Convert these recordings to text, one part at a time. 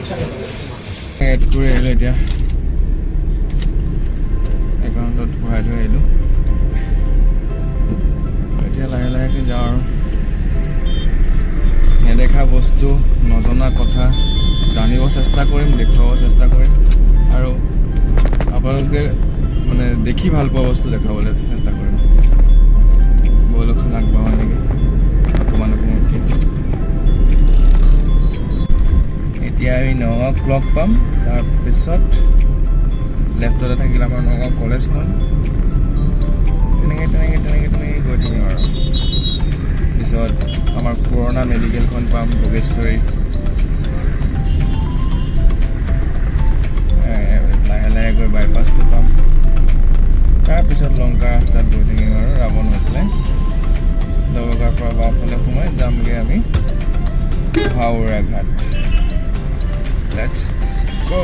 Add কৰি আহিলোঁ এতিয়া একাউণ্টত ভৰাই থৈ আহিলোঁ এতিয়া লাহে লাহেকৈ যাওঁ আৰু নেদেখা বস্তু নজনা কথা জানিব চেষ্টা কৰিম দেখুৱাব চেষ্টা কৰিম আৰু আপোনালোকে মানে দেখি ভাল পোৱা বস্তু দেখাবলৈ চেষ্টা কৰিম বলকচোন আগবাঢ়ো এনেকৈ অকণমান অকণমানকৈ এতিয়া আমি নগাঁও ক্লক পাম তাৰপিছত লেফ্টতে থাকিল আমাৰ নগাঁও কলেজখন তেনেকৈ গৈ থাকিম আৰু পিছত আমাৰ পুৰণা মেডিকেলখন পাম ভোগেশ্বৰী লাহে লাহে গৈ বাইপাছটো পাম তাৰপিছত লংকা ৰাস্তাত গৈ থাকিম আৰু ৰাৱণ হৈ পেলাই দৰগাৰ পৰা বাওঁফালে সোমাই যামগৈ আমি হাওৰা ঘাট লেটছ গো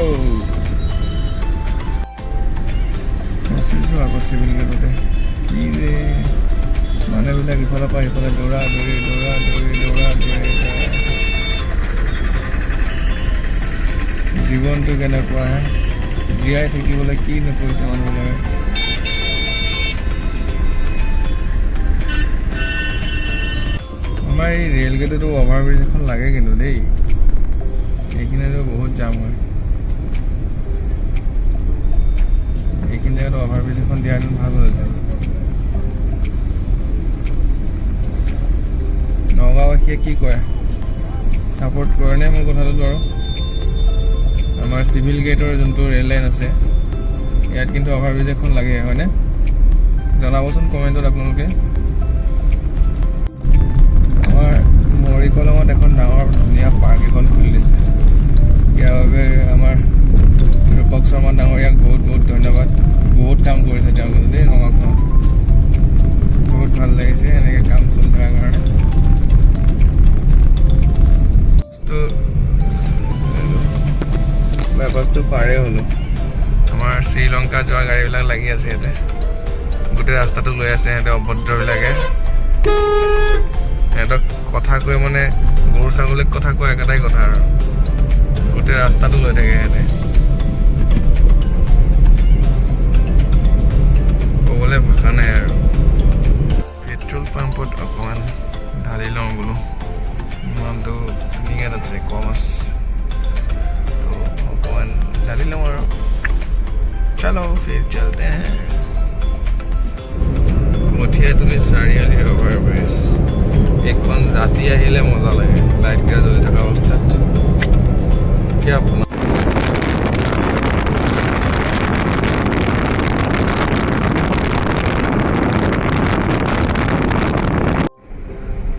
ফচিছোঁ আকৌ চিভিল গেটতে কি যে মানুহবিলাক ইফালৰ পৰা সিফালে দৌৰা দৌৰি জীৱনটো কেনেকুৱা জীয়াই থাকিবলৈ কি নকৰিছে মানুহবিলাকে আমাৰ এই ৰেল গেটতো অভাৰব্ৰিজ এখন লাগে কিন্তু দেই এইখিনিতো বহুত জাম হয় এইখিনি জেগাত অভাৰব্ৰিজ এখন দিয়াহেঁতেন ভাল হ'লহেঁতেন নগাঁওবাসীয়ে কি কয় ছাপোৰ্ট কৰেনে মোৰ কথাটোত বাৰু আমাৰ চিভিল গেটৰ যোনটো ৰেল লাইন আছে ইয়াত কিন্তু অভাৰব্ৰিজ এখন লাগে হয়নে জনাবচোন কমেণ্টত আপোনালোকে আমাৰ মৰিকলঙত এখন ডাঙৰ ধুনীয়া পাৰ্ক এখন খুলি দিছে ইয়াৰ বাবে আমাৰ ৰূপক শৰ্মা ডাঙৰীয়াক বহুত বহুত ধন্যবাদ বহুত কাম কৰিছে তেওঁলোকে দেই নগাঁওখনত বহুত ভাল লাগিছে এনেকৈ কাম চলি থকাৰ কাৰণে বাইপাছটো পাৰে হ'লোঁ আমাৰ শ্ৰীলংকা যোৱা গাড়ীবিলাক লাগি আছে ইয়াতে গোটেই ৰাস্তাটো লৈ আছে সিহঁতে অভদ্ৰবিলাকে সিহঁতক কথা কৈ মানে গৰু ছাগলীক কথা কোৱা একেটাই কথা আৰু গোটেই ৰাস্তাটো লৈ থাকে সিহঁতে ক'বলৈ ভাষা নাই আৰু পেট্ৰল পাম্পত অকণমান ঢালি লওঁ বোলো ইমানটো ধুনীয়াত আছে কম আছে তো অকণমান ঢালি লওঁ আৰু চলো ফিৰ চলতে हैं মঠিয়াতুলি চাৰিআলিৰ অভাৰব্ৰিজ এইখন ৰাতি আহিলে মজা লাগে লাইটকেইটা জ্বলি থকা অৱস্থাত কি আপোনাৰ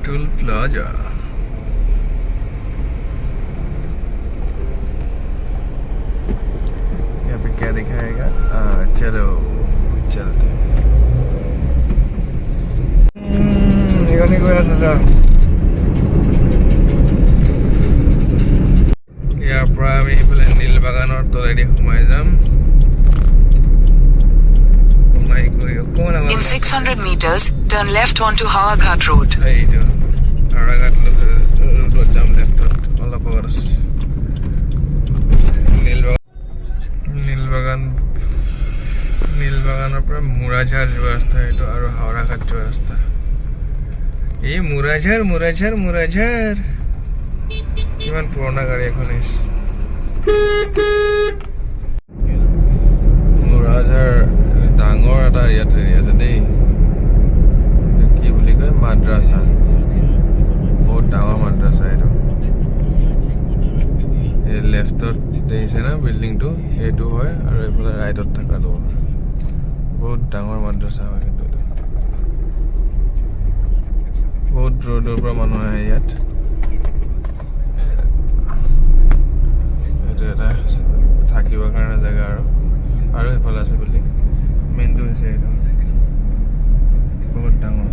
टोल प्लाजा यहाँ पे क्या दिखाएगा चलो चलते हैं এখানে গৈ আছে স্যার ইয়াৰ পৰা আমি এইফালে নীলবাগানৰ তলেদি সোমাই যাম In 600 meters, turn left onto Hawa Ghat Road. এইটো হাওৰা ঘাট ৰোডত যাম লেফ্টত অলপ আগত আছে নীলবাগানৰ পৰা মুৰাঝাৰ যোৱা ৰাস্তা এইটো আৰু হাওৰা ঘাট যোৱা ৰাস্তা এই মুৰাঝাৰ কিমান পুৰণা গাড়ী এখন আহিছে মুৰাঝাৰ ডাঙৰ এটা ইয়াত হেৰি আছে দেই কি বুলি কয় মাদ্ৰাছা বহুত ডাঙৰ মাদ্ৰাছা এইটো এই লেফ্টত দেখিছে না বিল্ডিংটো এইটো হয় আৰু এইফালে ৰাইটত থকাটো বহুত ডাঙৰ মাদ্ৰাছা হয় কিন্তু এইটো বহুত দূৰ দূৰৰ পৰা মানুহ আহে ইয়াত এইটো এটা থাকিবৰ কাৰণে জেগা আৰু সেইফালে আছে বিল্ডিং মেইনটো হৈছে এইটো বহুত ডাঙৰ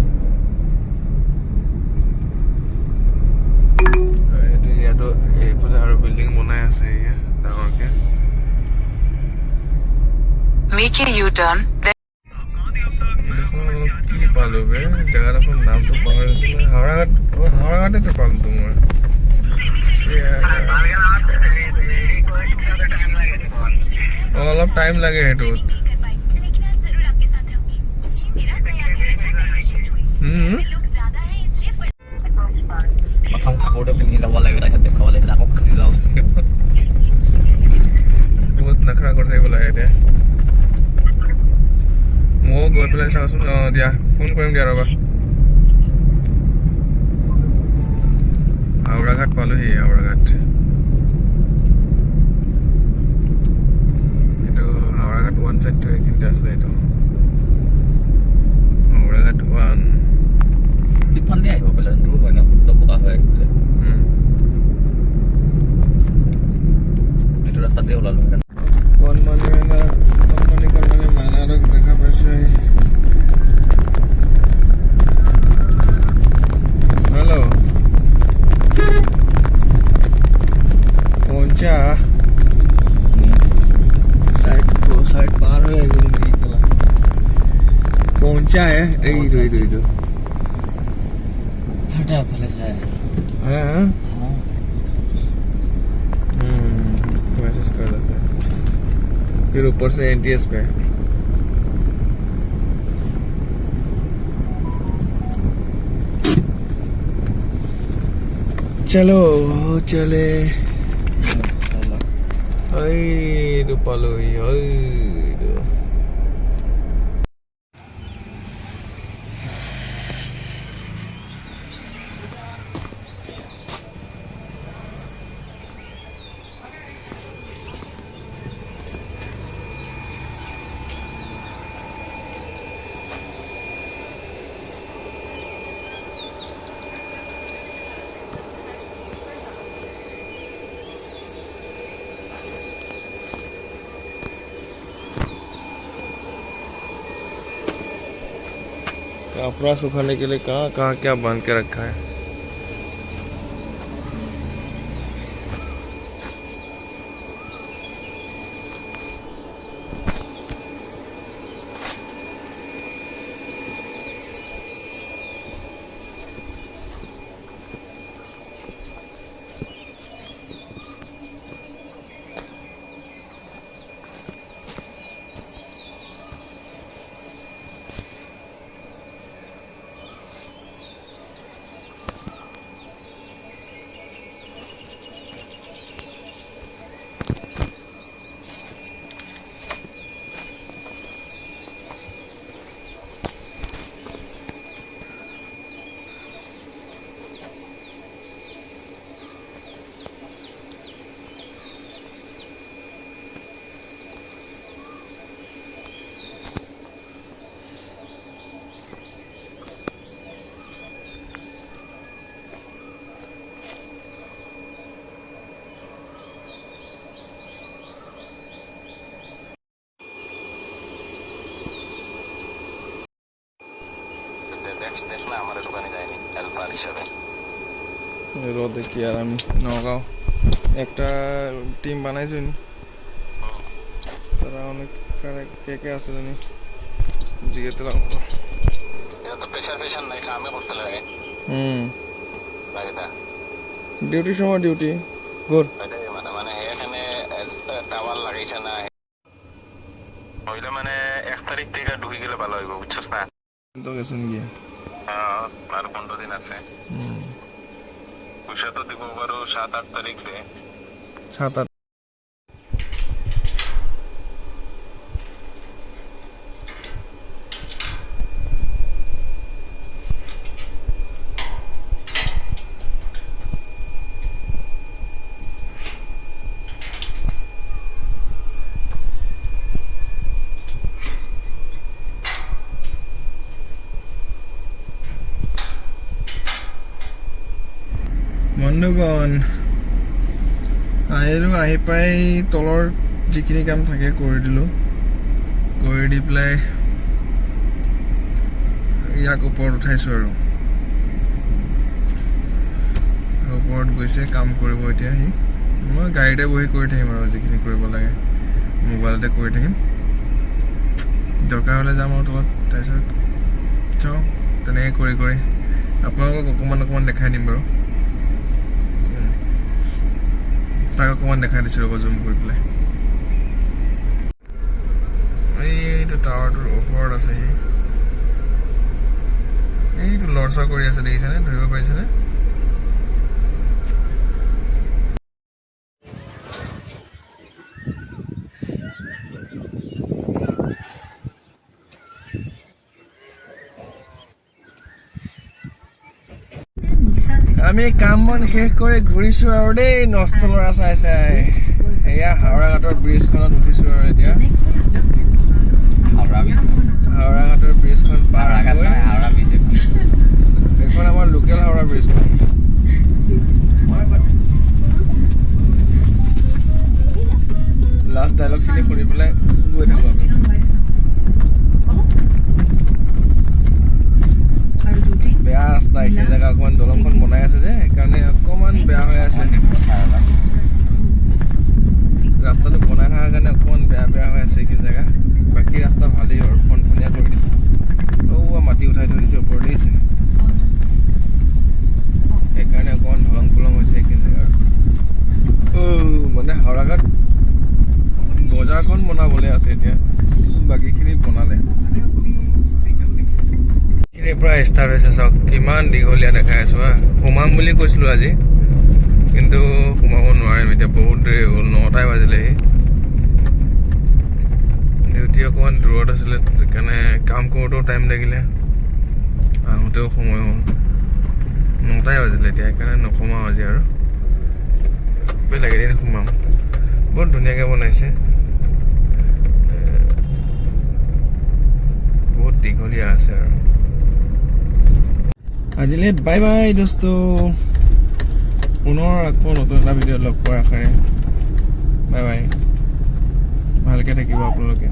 এইটো ইয়াতো এইফালে আৰু বিল্ডিং বনাই আছে ইয়াত ডাঙৰকে Make a U-turn, then কি পালো বে জেগাডোখৰ নামটো পাহৰি গৈছিলোঁ হাওৰা ঘাটেতো পালোতো মই অলপ টাইম লাগে সেইটোত প্ৰথম কাপোৰটো পিন্ধি ল'ব লাগিব তাৰপিছত দেখুৱাব লাগিব আকৌ খুলি লওঁ বহুত নখৰা কৰি থাকিব লাগে এতিয়া ময়ো গৈ পেলাই চাওঁচোন দিয়া ফোন কৰিম দিয়া ৰ'বা হাওৰাঘাট পালোহি হাওৰাঘাট এইটো হাওৰাঘাট 1 চাইডটো এইখিনিতে আছিলে এইটো হাওৰাঘাট 1 ইফালে আহিব বোলে দূৰ হয় ন দপকা হৈ আহিবলৈ এইটো ৰাস্তাতে ওলালো কণমানি মাইনাৰক দেখা পাইছো हेलो पहुंचा साइड पार हो पहुंचा है इधर हटा फले चाय से हाँ मैसेज कर देते हैं फिर ऊपर से एनटीएस पे चलो चले पालो कपड़ा सुखाने के लिए कहाँ कहाँ क्या बांध के रखा है देखना हमारे दुकाने जाएंगे एल्फा हिसाবে রোদে কি আর আমি নগাঁও একটা টিম বানাইছি তারা অনেক কে কে আছে জানি জিজ্ঞেস লাগলো এটা তো প্রেশার নাই কামে করতে লাগে বাড়িটা ডিউটির সময় ডিউটি ঘর মানে এখানে টাওয়ার লাগাইছে না হইলে মানে 1 তারিখ থেকে ঢুকে গেলে ভালো হইব বুঝছস না তো গেছেন গিয়ে আর 15 দিন আছে পয়সা তো দিব বারো 7-8 তারিখ দে 7-8 বন্ধুগণ আহিলোঁ আহি পাই তলৰ যিখিনি কাম থাকে কৰি দিলোঁ কৰি দি পেলাই ইয়াক ওপৰত উঠাইছোঁ আৰু ওপৰত গৈছে কাম কৰিব এতিয়া সি মই গাড়ীতে বহি কৰি থাকিম আৰু যিখিনি কৰিব লাগে মোবাইলতে কৰি থাকিম দৰকাৰ হ'লে যাম আৰু তলত তাৰপিছত চাওঁ তেনেকৈ কৰি কৰি আপোনালোকক অকণমান দেখাই দিম বাৰু তাক অকণমান দেখাই দিছোঁ ৰ'ব জুম কৰি পেলাই এইটো টাৱাৰটোৰ ওপৰত আছে এইটো লৰচৰ কৰি আছে দেখিছেনে ধৰিব পাৰিছেনে আমি কাম বন শেষ কৰি ঘূৰিছো আৰু দেই নষ্ট ল'ৰা চাই চাই এয়া হাওৰা ঘাটৰ ব্ৰিজখনত উঠিছো আৰু এতিয়া হাওৰা ঘাটৰ ব্ৰিজখন পাৰ হৈ এইখন আমাৰ লোকেল হাওৰা ব্ৰিজখন লাষ্ট ডাইলগখিনি শুনি পেলাই গৈ থাকোঁ আমি বেয়া ৰাস্তা এইখিনি জেগা অকণমান দলংখন বনাই আছে যে সেইকাৰণে অকণমান বেয়া হৈ আছে ৰাস্তাটো বনাই থকাৰ কাৰণে অকণমান বেয়া হৈ আছে এইখিনি জেগা বাকী ৰাস্তা ভালেই আৰু ফনফনীয়া কৰি দিছে মাটি উঠাই থৈ দিছে ওপৰত দিছে সেইকাৰণে অকণমান ধলং পলং হৈছে এইখিনি জেগাৰ মানে হাওৰাঘাট বজাৰখন বনাবলৈ আছে এতিয়া বাকীখিনি বনালে এইখিনিৰ পৰা ষ্টাৰ্ট হৈছে চাওক কিমান দীঘলীয়া দেখাই আছোঁ সোমাম বুলি কৈছিলোঁ আজি কিন্তু সোমাব নোৱাৰিম এতিয়া বহুত দেৰি হ'ল 9টাই বাজিলেহি ডিউটি অকণমান দূৰত আছিলে সেইকাৰণে কাম কৰোঁতেও টাইম লাগিলে আহোঁতেও সময় হ'ল 9টাই বাজিলে এতিয়া সেইকাৰণে নোসোমাওঁ আজি আৰু বেলেগ এদিন সোমাম বহুত ধুনীয়াকৈ বনাইছে বহুত দীঘলীয়া আছে আৰু আজিলৈ বাই বাই দোস্ত পুনৰ আকৌ নতুন এটা ভিডিঅ'ত লগ পোৱাৰ আশাৰে বাই বাই ভালকৈ থাকিব আপোনালোকে